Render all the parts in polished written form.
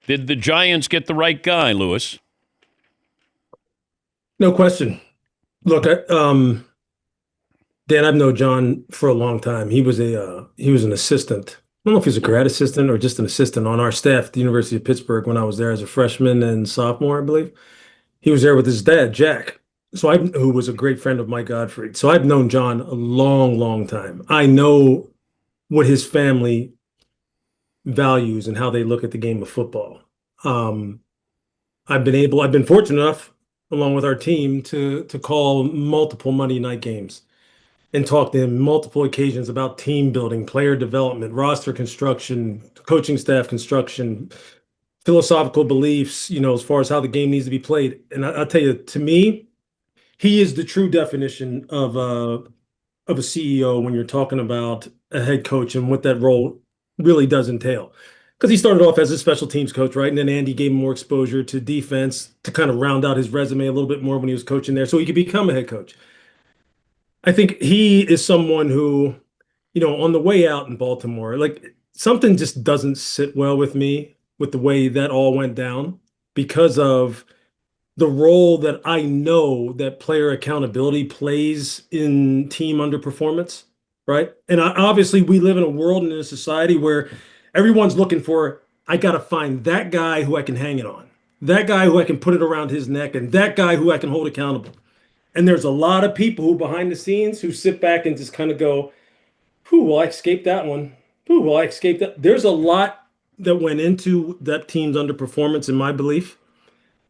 Did the Giants get the right guy, Louis? No question. Look, Dan, I've known John for a long time. He was an assistant. I don't know if he's a grad assistant or just an assistant on our staff at the University of Pittsburgh when I was there as a freshman and sophomore, I believe. He was there with his dad, Jack. Who was a great friend of Mike Godfrey. So I've known John a long, long time. I know what his family values and how they look at the game of football. Um, I've been fortunate enough, along with our team, to call multiple Monday night games and talk to him multiple occasions about team building, player development, roster construction, coaching staff construction, philosophical beliefs, as far as how the game needs to be played. And I'll tell you, to me, he is the true definition of a CEO when you're talking about a head coach and what that role really does entail. Because he started off as a special teams coach, right? And then Andy gave him more exposure to defense to kind of round out his resume a little bit more when he was coaching there, so he could become a head coach. I think he is someone who, on the way out in Baltimore, like something just doesn't sit well with me with the way that all went down because of the role that I know that player accountability plays in team underperformance, right? And obviously, we live in a world and in a society where everyone's looking for, I got to find that guy who I can hang it on, that guy who I can put it around his neck, and that guy who I can hold accountable. And there's a lot of people who behind the scenes who sit back and just kind of go, who will I escape that one? Who will I escape that? There's a lot that went into that team's underperformance, in my belief.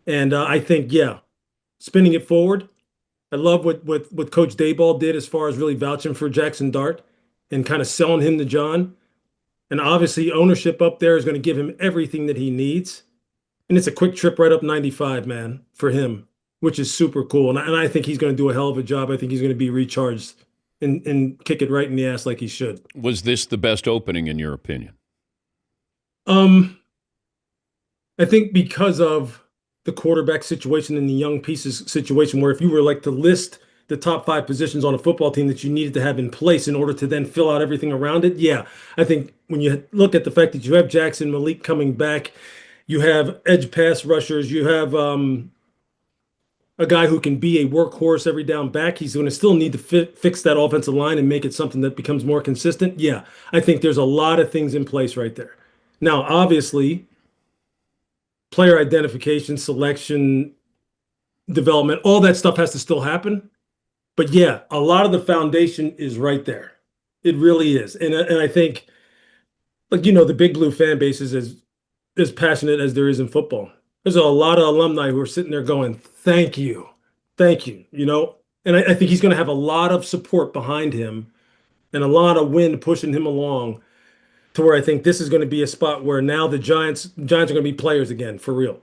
And I think, yeah, spinning it forward. I love what Coach Dayball did as far as really vouching for Jackson Dart and kind of selling him to John. And obviously, ownership up there is going to give him everything that he needs. And it's a quick trip right up 95, man, for him, which is super cool. And I think he's going to do a hell of a job. I think he's going to be recharged and kick it right in the ass like he should. Was this the best opening in your opinion? Um, I think because of the quarterback situation and the young pieces situation, where if you were like to list the top five positions on a football team that you needed to have in place in order to then fill out everything around it, yeah, I think when you look at the fact that you have Jackson Malik coming back, you have edge pass rushers, you have a guy who can be a workhorse every down back. He's going to still need to fix that offensive line and make it something that becomes more consistent. Yeah, I think there's a lot of things in place right there. Now, obviously, player identification, selection, development, all that stuff has to still happen. But yeah, a lot of the foundation is right there. It really is. And I think, like, the Big Blue fan base is as passionate as there is in football. There's a lot of alumni who are sitting there going, thank you. Thank you, And I think he's going to have a lot of support behind him and a lot of wind pushing him along to where I think this is going to be a spot where now the Giants are going to be players again, for real.